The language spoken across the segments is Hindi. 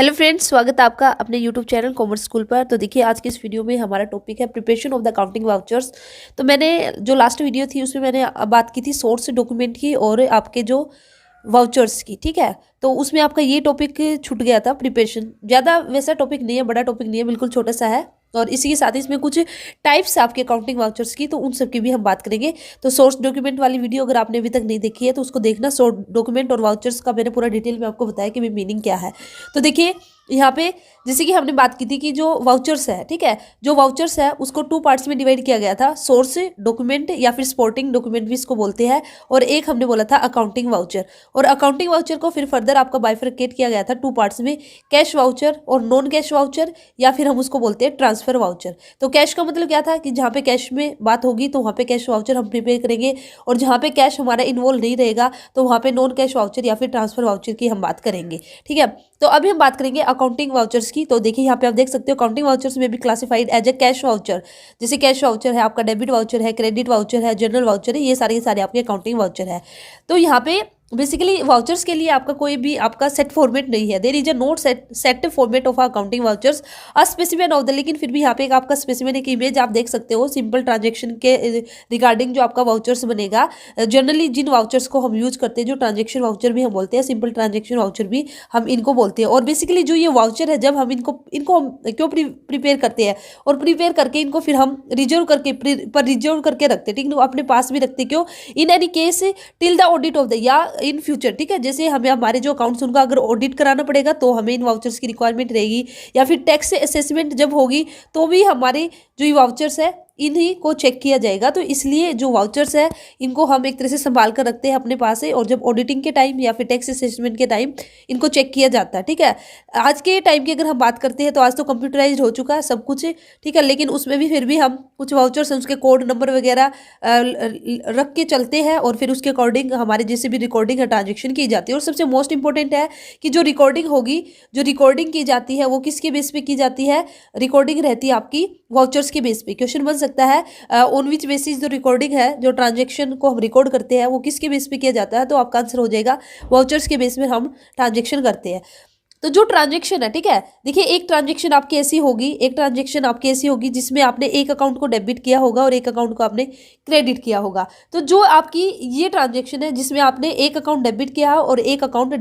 हेलो फ्रेंड्स, स्वागत है आपका अपने यूट्यूब चैनल कॉमर्स स्कूल पर। तो देखिए, आज की इस वीडियो में हमारा टॉपिक है preparation of the accounting vouchers. तो मैंने जो लास्ट वीडियो थी उसमें मैंने बात की थी सोर्स डॉक्यूमेंट की और आपके जो वाउचर्स की, ठीक है। तो उसमें आपका ये टॉपिक छूट गया था, प्रिपरेशन। ज़्यादा वैसा टॉपिक नहीं है, बड़ा टॉपिक नहीं है, बिल्कुल छोटा सा है। और इसी के साथ ही इसमें कुछ टाइप्स है आपके अकाउंटिंग वाउचर्स की, तो उन सब की भी हम बात करेंगे। तो सोर्स डॉक्यूमेंट वाली वीडियो अगर आपने अभी तक नहीं देखी है तो उसको देखना। सोर्स डॉक्यूमेंट और वाउचर्स का मैंने पूरा डिटेल में आपको बताया कि मीनिंग क्या है। तो देखिए, यहाँ पे जैसे कि हमने बात की थी कि जो वाउचर्स है, ठीक है, जो वाउचर्स है उसको 2 पार्ट्स में डिवाइड किया गया था। सोर्स डॉक्यूमेंट या फिर सपोर्टिंग डॉक्यूमेंट भी इसको बोलते हैं, और एक हमने बोला था अकाउंटिंग वाउचर। और अकाउंटिंग वाउचर को फिर फर्दर आपका बाइफरकेट किया गया था 2 पार्ट्स में, कैश वाउचर और नॉन कैश वाउचर, या फिर हम उसको बोलते हैं ट्रांसफर वाउचर। तो कैश का मतलब क्या था कि जहाँ पे कैश में बात होगी तो वहाँ पे कैश वाउचर हम प्रिपेयर करेंगे, और जहाँ पे कैश हमारा इन्वॉल्व नहीं रहेगा तो वहाँ पे नॉन कैश वाउचर या फिर ट्रांसफर वाउचर की हम बात करेंगे, ठीक है। तो अभी हम बात करेंगे अकाउंटिंग वाउचर्स की। तो देखिए, यहाँ पे आप देख सकते हो अकाउंटिंग वाउचर्स में भी classified as a cash voucher. जैसे कैश वाउचर है, आपका डेबिट वाउचर है, क्रेडिट वाउचर है, जनरल वाउचर है, ये सारे आपके अकाउंटिंग वाउचर है। तो यहाँ पे बेसिकली वाउचर्स के लिए आपका कोई भी आपका सेट फॉर्मेट नहीं है। There is a not set format of accounting vouchers a specific of the. लेकिन फिर भी यहाँ पे एक आपका स्पेसिफिक एक इमेज आप देख सकते हो सिंपल ट्रांजेक्शन के रिगार्डिंग जो आपका वाउचर्स बनेगा। जनरली जिन वाउचर्स को हम यूज करते हैं, जो ट्रांजेक्शन वाउचर भी हम बोलते हैं, सिंपल ट्रांजेक्शन वाउचर भी हम इनको बोलते हैं। और बेसिकली जो ये वाउचर है, जब हम इनको हम क्यों प्रिपेयर करते हैं, और प्रिपेयर करके इनको फिर हम रिजर्व करके रिजर्व करके रखते हैं, ठीक है, अपने पास भी रखते क्यों, in any case till the audit of the या इन फ्यूचर, ठीक है। जैसे हमें हमारे जो अकाउंट्स उनका अगर ऑडिट कराना पड़ेगा तो हमें इन वाउचर्स की रिक्वायरमेंट रहेगी, या फिर टैक्स असेसमेंट जब होगी तो भी हमारे जो ये वाउचर्स है इन्हीं को चेक किया जाएगा। तो इसलिए जो वाउचर्स है इनको हम एक तरह से संभाल कर रखते हैं अपने पास है, और जब ऑडिटिंग के टाइम या फिर टैक्स असेसमेंट के टाइम इनको चेक किया जाता है, ठीक है। आज के टाइम की अगर हम बात करते हैं तो आज तो कंप्यूटराइज हो चुका है सब कुछ, ठीक है, लेकिन उसमें भी फिर भी हम कुछ वाउचर्स उसके कोड नंबर वगैरह रख के चलते हैं, और फिर उसके अकॉर्डिंग हमारे जैसे भी रिकॉर्डिंग है ट्रांजेक्शन की जाती है। और सबसे मोस्ट इंपॉर्टेंट है कि जो रिकॉर्डिंग होगी, जो रिकॉर्डिंग की जाती है वो किसके बेस पे की जाती है, रिकॉर्डिंग रहती है आपकी वाउचर्स के बेस पे। क्वेश्चन बन सकता है ऑन विच बेसिस जो रिकॉर्डिंग है, जो ट्रांजेक्शन को हम रिकॉर्ड करते हैं वो किसके बेस पे किया जाता है, तो आपका आंसर हो जाएगा वाउचर्स के बेस में हम ट्रांजेक्शन करते हैं। तो जो ट्रांजेक्शन है, ठीक है, देखिए एक ट्रांजेक्शन आपकी ऐसी होगी, एक ट्रांजेक्शन आपकी ऐसी होगी जिसमें आपने एक अकाउंट को डेबिट किया होगा और एक अकाउंट को आपने क्रेडिट किया होगा। तो जो आपकी ये ट्रांजेक्शन है जिसमें आपने एक अकाउंट डेबिट किया है और एक अकाउंट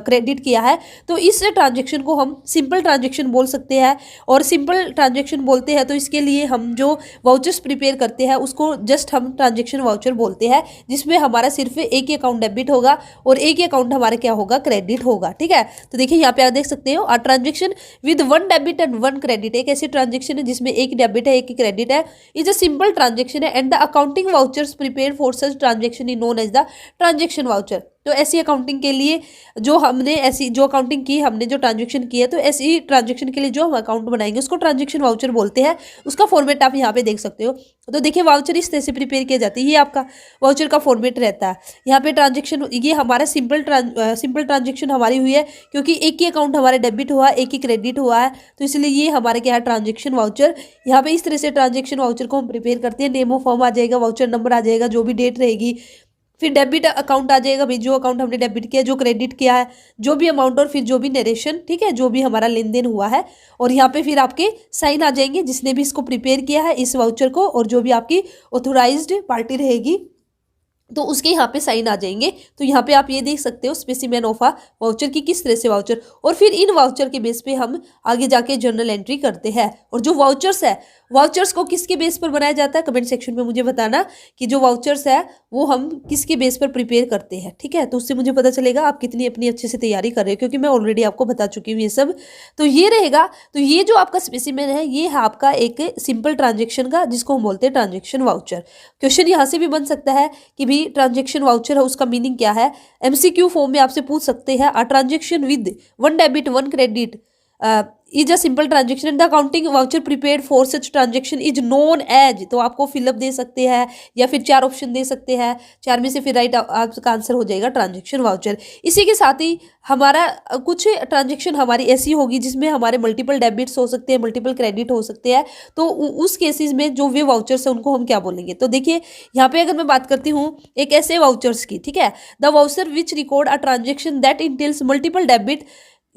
क्रेडिट किया है, तो इस ट्रांजेक्शन को हम सिंपल ट्रांजेक्शन बोल सकते हैं। और सिंपल ट्रांजेक्शन बोलते हैं तो इसके लिए हम जो वाउचर्स प्रिपेयर करते हैं उसको जस्ट हम ट्रांजेक्शन वाउचर बोलते हैं, जिसमें हमारा सिर्फ एक ही अकाउंट डेबिट होगा और एक ही अकाउंट हमारा क्या होगा, क्रेडिट होगा, ठीक है। तो देखिए यहाँ पे आप देख सकते हो a transaction with 1 debit and 1 credit, एक ऐसी ट्रांजेक्शन है जिसमें एक डेबिट है एक ही क्रेडिट है, इज अ सिंपल ट्रांजेक्शन है, and the accounting vouchers prepare for such transaction is known as the transaction voucher. तो ऐसी अकाउंटिंग के लिए जो हमने ऐसी जो अकाउंटिंग की, हमने जो ट्रांजेक्शन की है, तो ऐसी ट्रांजेक्शन के लिए जो हम अकाउंट बनाएंगे उसको ट्रांजेक्शन वाउचर बोलते हैं। उसका फॉर्मेट आप यहाँ पे देख सकते हो। तो देखिए वाउचर इस तरह से प्रिपेयर किया जाती है, ये आपका वाउचर का फॉर्मेट रहता है। यहाँ पे ट्रांजेक्शन, ये हमारा सिंपल ट्रांजेक्शन हमारी हुई है क्योंकि एक ही अकाउंट हमारे डेबिट हुआ, एक ही क्रेडिट हुआ है, तो इसलिए ये हमारे क्या है, ट्रांजेक्शन वाउचर। यहाँ पे इस तरह से ट्रांजेक्शन वाउचर को हम प्रिपेयर करते हैं। नेम ऑफ फॉर्म आ जाएगा, वाउचर नंबर आ जाएगा, जो भी डेट रहेगी, फिर डेबिट अकाउंट आ जाएगा भाई, जो अकाउंट हमने डेबिट किया, जो क्रेडिट किया है, जो भी अमाउंट, और फिर जो भी नरेशन, ठीक है, जो भी हमारा लेन देन हुआ है। और यहाँ पे फिर आपके साइन आ जाएंगे जिसने भी इसको प्रिपेयर किया है इस वाउचर को, और जो भी आपकी ऑथोराइज्ड पार्टी रहेगी तो उसके यहाँ पे साइन आ जाएंगे। तो यहाँ पे आप ये देख सकते हो स्पेसिमेन ऑफ अ वाउचर की किस तरह से वाउचर, और फिर इन वाउचर के बेस पे हम आगे जाके जर्नल एंट्री करते हैं। और जो वाउचर्स है, वाउचर्स को किसके बेस पर बनाया जाता है, कमेंट सेक्शन में मुझे बताना कि जो वाउचर्स है वो हम किसके बेस पर प्रिपेयर करते हैं, ठीक है। तो उससे मुझे पता चलेगा आप कितनी अपनी अच्छे से तैयारी कर रहे हो, क्योंकि मैं ऑलरेडी आपको बता चुकी हूँ ये सब। तो ये रहेगा, तो ये जो आपका स्पेसिमेन है ये है आपका एक सिंपल ट्रांजेक्शन का, जिसको हम बोलते हैं ट्रांजेक्शन वाउचर। क्वेश्चन यहाँ से भी बन सकता है कि भी ट्रांजेक्शन वाउचर है उसका मीनिंग क्या है, एमसीक्यू फॉर्म में आपसे पूछ सकते हैं। A transaction with 1 debit 1 credit is a simple transaction and the accounting voucher prepared for such transaction is known as. तो आपको फिलअप दे सकते हैं या फिर 4 ऑप्शन दे सकते हैं, 4 में से फिर राइट आपका आंसर हो जाएगा ट्रांजेक्शन वाउचर। इसी के साथ ही हमारा कुछ ट्रांजेक्शन हमारी ऐसी होगी जिसमें हमारे मल्टीपल डेबिट्स हो सकते हैं, मल्टीपल क्रेडिट हो सकते हैं। तो उस केसेस में जो वे वाउचर्स है उनको हम क्या बोलेंगे, तो देखिए यहाँ पे अगर मैं बात करती हूँ एक ऐसे वाउचर्स की, ठीक है, the voucher which record a transaction that entails multiple debit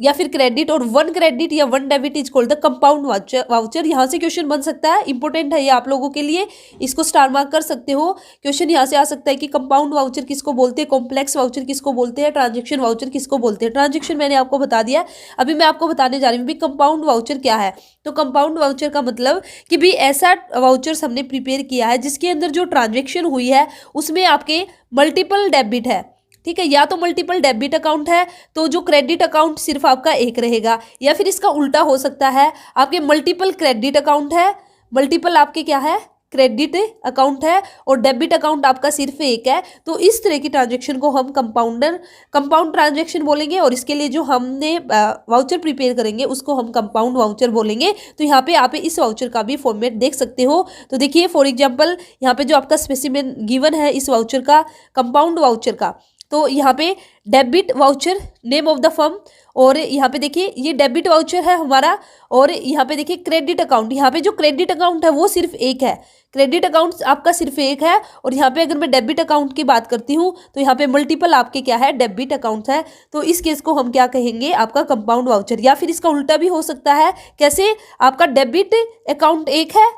या फिर क्रेडिट, और वन क्रेडिट या one debit is called the compound voucher. यहाँ से क्वेश्चन बन सकता है, इंपॉर्टेंट है ये आप लोगों के लिए, इसको स्टार मार्क कर सकते हो। क्वेश्चन यहाँ से आ सकता है कि कंपाउंड वाउचर किसको बोलते हैं, कॉम्प्लेक्स वाउचर किसको बोलते हैं, ट्रांजेक्शन वाउचर किसको बोलते हैं। ट्रांजेक्शन मैंने आपको बता दिया, अभी मैं आपको बताने जा रही हूँ भी कंपाउंड वाउचर क्या है। तो कंपाउंड वाउचर का मतलब कि भी ऐसा वाउचर्स हमने प्रिपेयर किया है जिसके अंदर जो ट्रांजेक्शन हुई है उसमें आपके मल्टीपल डेबिट है, ठीक है। या तो मल्टीपल डेबिट अकाउंट है तो जो क्रेडिट अकाउंट सिर्फ आपका एक रहेगा, या फिर इसका उल्टा हो सकता है आपके मल्टीपल क्रेडिट अकाउंट है, मल्टीपल आपके क्या है क्रेडिट अकाउंट है, और डेबिट अकाउंट आपका सिर्फ एक है। तो इस तरह की ट्रांजेक्शन को हम कंपाउंड ट्रांजेक्शन बोलेंगे, और इसके लिए जो हमने वाउचर प्रिपेयर करेंगे उसको हम कंपाउंड वाउचर बोलेंगे। तो यहाँ पे आप इस वाउचर का भी फॉर्मेट देख सकते हो। तो देखिए फॉर एग्जांपल यहाँ पे जो आपका स्पेसिमेन गिवन है इस वाउचर का, कंपाउंड वाउचर का, तो यहाँ पे debit voucher name of the firm, और यहाँ पे देखिए ये डेबिट वाउचर है हमारा, और यहाँ पे देखिए क्रेडिट अकाउंट, यहाँ पे जो क्रेडिट अकाउंट है वो सिर्फ एक है, क्रेडिट अकाउंट आपका सिर्फ एक है। और यहाँ पे अगर मैं डेबिट अकाउंट की बात करती हूँ तो यहाँ पे मल्टीपल आपके क्या है डेबिट अकाउंट है। तो इस केस को हम क्या कहेंगे, आपका कंपाउंड वाउचर। या फिर इसका उल्टा भी हो सकता है, कैसे, आपका डेबिट अकाउंट एक है,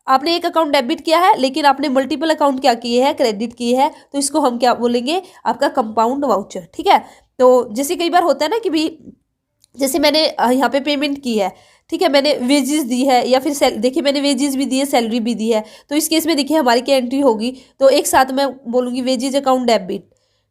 आपने एक अकाउंट डेबिट किया है लेकिन आपने मल्टीपल अकाउंट क्या किए हैं, क्रेडिट किए हैं, तो इसको हम क्या बोलेंगे, आपका कंपाउंड वाउचर, ठीक है। तो जैसे कई बार होता है ना कि भी जैसे मैंने यहाँ पे पेमेंट की है, ठीक है, मैंने वेजेस दी है, या फिर देखिए मैंने वेजेस भी दी है, सैलरी भी दी है। तो इस केस में देखिए हमारी क्या एंट्री होगी, तो एक साथ मैं बोलूँगी वेजेज अकाउंट डेबिट,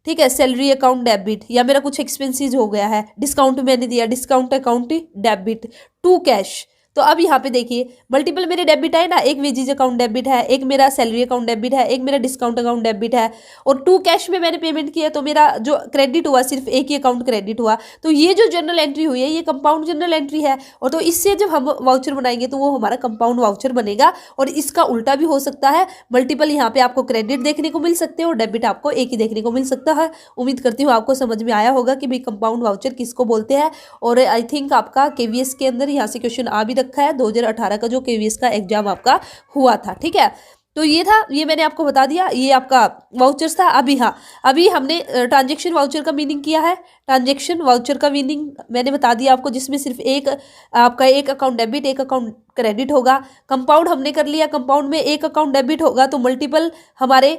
ठीक है, सैलरी अकाउंट डेबिट, या मेरा कुछ एक्सपेंसेस हो गया है, डिस्काउंट मैंने दिया, discount account debit to cash. तो अब यहाँ पे देखिए मल्टीपल मेरे डेबिट है ना, एक वेजेज अकाउंट डेबिट है, एक मेरा सैलरी अकाउंट डेबिट है, एक मेरा डिस्काउंट अकाउंट डेबिट है, और टू कैश में मैंने पेमेंट किया, तो मेरा जो क्रेडिट हुआ सिर्फ एक ही अकाउंट क्रेडिट हुआ। तो ये जो जनरल एंट्री हुई है ये कंपाउंड जनरल एंट्री है, और तो इससे जब हम वाउचर बनाएंगे तो वो हमारा कंपाउंड वाउचर बनेगा। और इसका उल्टा भी हो सकता है, मल्टीपल यहाँ पे आपको क्रेडिट देखने को मिल सकते हैं और डेबिट आपको एक ही देखने को मिल सकता है। उम्मीद करती हूँ आपको समझ में आया होगा कि भाई कंपाउंड वाउचर किसको बोलते हैं। और आई थिंक आपका केवीएस के अंदर यहाँ से क्वेश्चन आ भी रखा है, 2018 का जो केवीएस का एग्जाम आपका हुआ था, ठीक है। तो ये था, ये मैंने आपको बता दिया, ये आपका वाउचर्स था। अभी हाँ, अभी हमने ट्रांजेक्शन वाउचर का मीनिंग किया है। ट्रांजेक्शन वाउचर का मीनिंग मैंने बता दिया आपको, जिसमें सिर्फ एक आपका एक अकाउंट डेबिट एक अकाउंट क्रेडिट होगा। कंपाउंड हमने कर लिया, कंपाउंड में एक अकाउंट डेबिट होगा तो मल्टीपल हमारे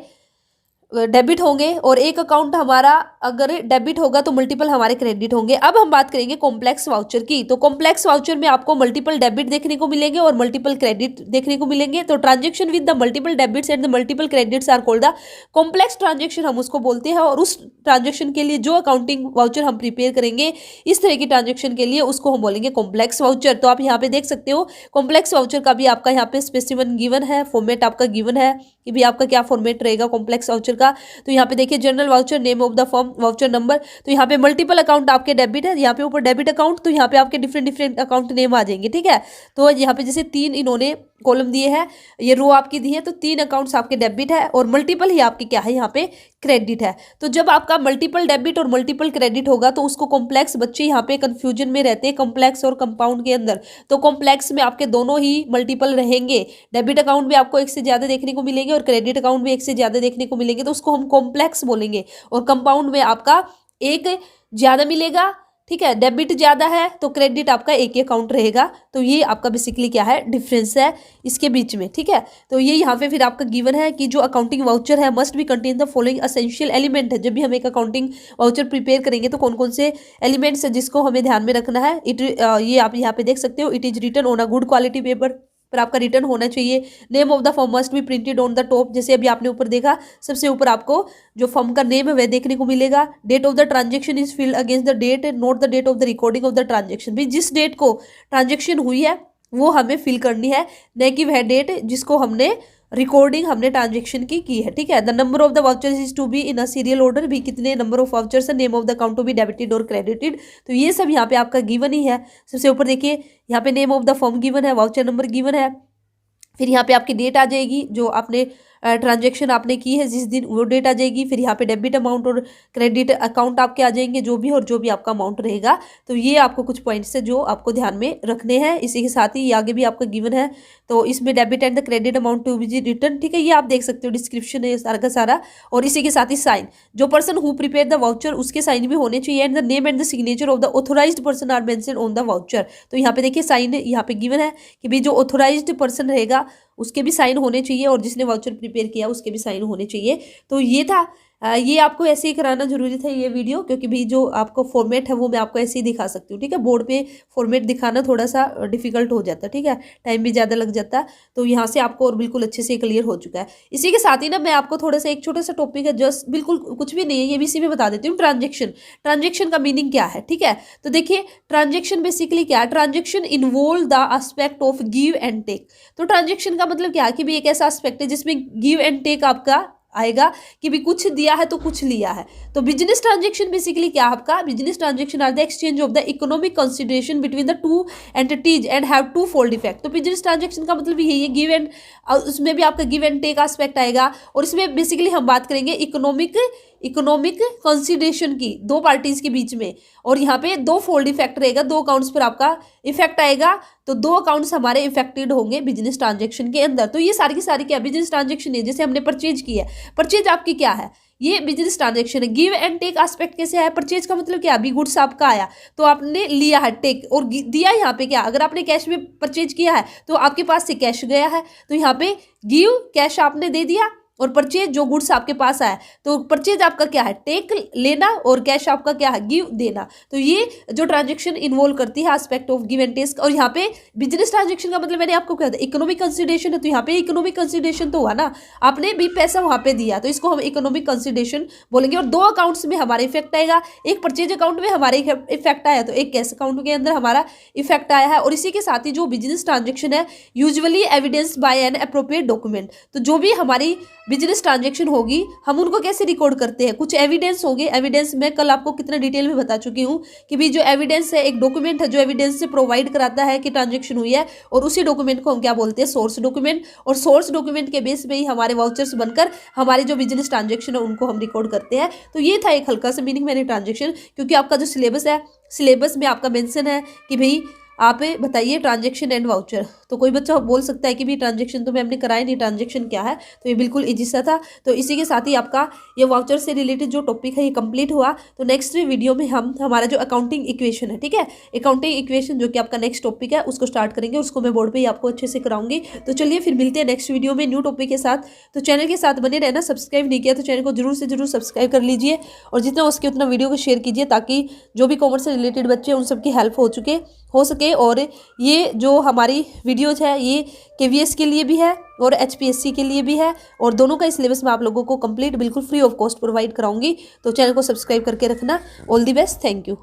डेबिट होंगे, और एक अकाउंट हमारा अगर डेबिट होगा तो मल्टीपल हमारे क्रेडिट होंगे। अब हम बात करेंगे कॉम्प्लेक्स वाउचर की। तो कॉम्प्लेक्स वाउचर में आपको मल्टीपल डेबिट देखने को मिलेंगे और मल्टीपल क्रेडिट देखने को मिलेंगे। तो transaction with the multiple debits and the multiple credits are called the complex transaction, हम उसको बोलते हैं। और उस ट्रांजेक्शन के लिए जो अकाउंटिंग वाउचर हम प्रिपेयर करेंगे इस तरह की ट्रांजेक्शन के लिए, उसको हम बोलेंगे कॉम्प्लेक्स वाउचर। तो आप यहाँ पे देख सकते हो कॉम्प्लेक्स वाउचर का भी आपका यहाँ पे स्पेसिमेन गिवन है, फॉर्मेट आपका गिवन है कि भी आपका क्या फॉर्मेट रहेगा कॉम्प्लेक्स वाउचर का। तो यहाँ पे देखिए general voucher, name of the firm, voucher number. तो यहाँ पे मल्टीपल अकाउंट आपके डेबिट है, यहाँ पे ऊपर डेबिट अकाउंट, तो यहाँ पे आपके डिफरेंट अकाउंट नेम आ जाएंगे, ठीक है। तो यहाँ पे जैसे 3 इन्होंने कॉलम दिए हैं, ये रो आपकी दी है, तो 3 अकाउंट्स आपके डेबिट है और मल्टीपल ही आपके क्या है यहाँ पे क्रेडिट है। तो जब आपका मल्टीपल डेबिट और मल्टीपल क्रेडिट होगा तो उसको कॉम्प्लेक्स, बच्चे यहाँ पे कंफ्यूजन में रहते हैं कॉम्प्लेक्स और कंपाउंड के अंदर। तो कॉम्प्लेक्स में आपके दोनों ही मल्टीपल रहेंगे, डेबिट अकाउंट भी आपको एक से ज्यादा देखने को मिलेंगे और क्रेडिट अकाउंट भी एक से ज्यादा देखने को मिलेंगे, तो उसको हम कॉम्प्लेक्स बोलेंगे। और कंपाउंड में आपका एक ज्यादा मिलेगा, ठीक है, डेबिट ज्यादा है तो क्रेडिट आपका एक ही अकाउंट रहेगा। तो ये आपका बेसिकली क्या है, डिफरेंस है इसके बीच में, ठीक है। तो ये यहाँ पे फिर आपका गिवन है कि जो अकाउंटिंग वाउचर है must be contain the following essential element है। जब भी हम एक अकाउंटिंग वाउचर प्रिपेयर करेंगे तो कौन कौन से एलिमेंट्स है जिसको हमें ध्यान में रखना है। ये आप यहाँ पे देख सकते हो, it is written on a good quality paper, पर आपका रिटर्न होना चाहिए। Name of the firm must be printed on the top, जैसे अभी आपने ऊपर देखा सबसे ऊपर आपको जो फर्म का नेम है वह देखने को मिलेगा। Date of the transaction is filled against the date, note the date of the recording of the transaction. भाई जिस डेट को ट्रांजेक्शन हुई है वो हमें फिल करनी है, न कि वह डेट जिसको हमने रिकॉर्डिंग हमने ट्रांजेक्शन की है, ठीक है। The number of the vouchers is to be in a serial order, भी कितने नंबर ऑफ वाउचर्स है, name of the account to be debited और क्रेडिटेड। तो ये सब यहाँ पे आपका गिवन ही है। सबसे ऊपर देखिए यहाँ पे name of the firm given है, वाउचर नंबर गिवन है, फिर यहाँ पे आपकी डेट आ जाएगी जो आपने ट्रांजेक्शन आपने की है जिस दिन वो डेट आ जाएगी। फिर यहाँ पे डेबिट अमाउंट और क्रेडिट अकाउंट आपके आ जाएंगे जो भी, और जो भी आपका अमाउंट रहेगा। तो ये आपको कुछ पॉइंट्स है जो आपको ध्यान में रखने हैं। इसी के साथ ही ये आगे भी आपका गिवन है, तो इसमें debit and the credit amount to be written, ठीक है, ये आप देख सकते हो, डिस्क्रिप्शन है सारा का सारा। और इसी के साथ ही साइन, जो person who prepare the voucher उसके साइन भी होने चाहिए। And the name and the signature of the authorised person are mention on the voucher. तो यहाँ पे देखिए साइन यहाँ पे गिवन है कि भाई जो ऑथोराइज्ड पर्सन रहेगा उसके भी साइन होने चाहिए, और जिसने वाउचर प्रिपेयर किया उसके भी साइन होने चाहिए। तो ये था, ये आपको ऐसे ही कराना जरूरी था ये वीडियो, क्योंकि भी जो आपको फॉर्मेट है वो मैं आपको ऐसे ही दिखा सकती हूँ, ठीक है। बोर्ड पे फॉर्मेट दिखाना थोड़ा सा डिफिकल्ट हो जाता है, ठीक है, टाइम भी ज़्यादा लग जाता है। तो यहाँ से आपको और बिल्कुल अच्छे से क्लियर हो चुका है। इसी के साथ ही ना मैं आपको थोड़ा सा एक छोटा सा टॉपिक है, जस्ट बिल्कुल कुछ भी नहीं है, ये भी इसी में बता देती हूँ। ट्रांजेक्शन का मीनिंग क्या है, ठीक है। तो देखिए ट्रांजेक्शन बेसिकली क्या है, transaction involve the aspect of give and take. तो ट्रांजेक्शन का मतलब क्या है कि भी एक ऐसा एस्पेक्ट है जिसमें गिव एंड टेक आपका आएगा, कि भी कुछ दिया है तो कुछ लिया है। तो बिजनेस ट्रांजेक्शन बेसिकली क्या है आपका, business transaction are the exchange of the economic consideration between the two entities and have two fold effect. तो बिजनेस ट्रांजेक्शन का मतलब यही है, गिव एंड, उसमें भी आपका गिव एंड टेक एस्पेक्ट आएगा। और इसमें बेसिकली हम बात करेंगे इकोनॉमिक कंसिडरेशन की, दो पार्टीज के बीच में। और यहाँ पे दो फोल्ड इफेक्ट रहेगा, दो अकाउंट्स पर आपका इफेक्ट आएगा। तो दो अकाउंट्स हमारे इफेक्टेड होंगे बिजनेस ट्रांजेक्शन के अंदर। तो ये सारी की सारी क्या बिजनेस ट्रांजेक्शन है। जैसे हमने परचेज किया है, परचेज आपकी क्या है, ये बिजनेस ट्रांजेक्शन है। गिव एंड टेक एस्पेक्ट कैसे है, परचेज का मतलब क्या, अभी गुड्स आपका आया तो आपने लिया है, टेक, और दिया यहाँ पे क्या, अगर आपने कैश में परचेज किया है तो आपके पास से कैश गया है, तो यहाँ पे गिव कैश आपने दे दिया, और परचेज जो गुड्स आपके पास आया, तो परचेज आपका क्या है, टेक लेना, और कैश आपका क्या है, गिव देना। तो ये जो ट्रांजेक्शन इन्वॉल्व करती है aspect of give and take. और यहाँ पे बिजनेस ट्रांजेक्शन का मतलब मैंने आपको क्या था, इकोनॉमिक कंसिडरेशन है। तो यहाँ पे इकोनॉमिक कंसिडरेशन तो हुआ ना, आपने भी पैसा वहां पे दिया, तो इसको हम इकोनॉमिक कंसिडरेशन बोलेंगे। और दो अकाउंट्स में हमारा इफेक्ट आएगा, एक परचेज अकाउंट में हमारे इफेक्ट आया, तो एक कैश अकाउंट के अंदर हमारा इफेक्ट आया है। और इसी के साथ ही जो बिजनेस ट्रांजेक्शन है usually evidence bye an appropriate document. तो जो भी हमारी बिजनेस ट्रांजेक्शन होगी हम उनको कैसे रिकॉर्ड करते हैं, कुछ एविडेंस होंगे। एविडेंस मैं कल आपको कितना डिटेल में बता चुकी हूँ कि भी जो एविडेंस है, एक डॉक्यूमेंट है जो एविडेंस से प्रोवाइड कराता है कि ट्रांजेक्शन हुई है, और उसी डॉक्यूमेंट को हम क्या बोलते हैं, सोर्स डॉक्यूमेंट। और सोर्स डॉक्यूमेंट के बेस पे ही हमारे वाउचर्स बनकर हमारे जो बिजनेस ट्रांजेक्शन है उनको हम रिकॉर्ड करते हैं। तो ये था एक हल्का सा मीनिंग मैंने ट्रांजेक्शन, क्योंकि आपका जो सिलेबस है, सिलेबस में आपका मेंशन है कि भाई आप बताइए ट्रांजेक्शन एंड वाउचर। तो कोई बच्चा बोल सकता है कि भी ट्रांजेक्शन तो मैम ने कराया नहीं, ट्रांजेक्शन क्या है। तो ये बिल्कुल इजी सा था। तो इसी के साथ ही आपका ये वाउचर से रिलेटेड जो टॉपिक है ये कंप्लीट हुआ। तो नेक्स्ट वीडियो में हम हमारा जो अकाउंटिंग इक्वेशन है, ठीक है, अकाउंटिंग इक्वेशन जो कि आपका नेक्स्ट टॉपिक है उसको स्टार्ट करेंगे। उसको मैं बोर्ड पर ही आपको अच्छे से कराऊंगी। तो चलिए फिर मिलते हैं नेक्स्ट वीडियो में न्यू टॉपिक के साथ। तो चैनल के साथ बने रहना, सब्सक्राइब नहीं किया तो चैनल को जरूर से जरूर सब्सक्राइब कर लीजिए, और जितना हो सके उतना वीडियो को शेयर कीजिए, ताकि जो भी कॉमर्स से रिलेटेड बच्चे उन सबकी हेल्प हो सके। और ये जो हमारी वीडियोज है ये केवीएस के लिए भी है और एचपीएससी के लिए भी है, और दोनों का सिलेबस मैं आप लोगों को कंप्लीट बिल्कुल फ्री ऑफ कॉस्ट प्रोवाइड कराऊंगी। तो चैनल को सब्सक्राइब करके रखना। All the best, thank you.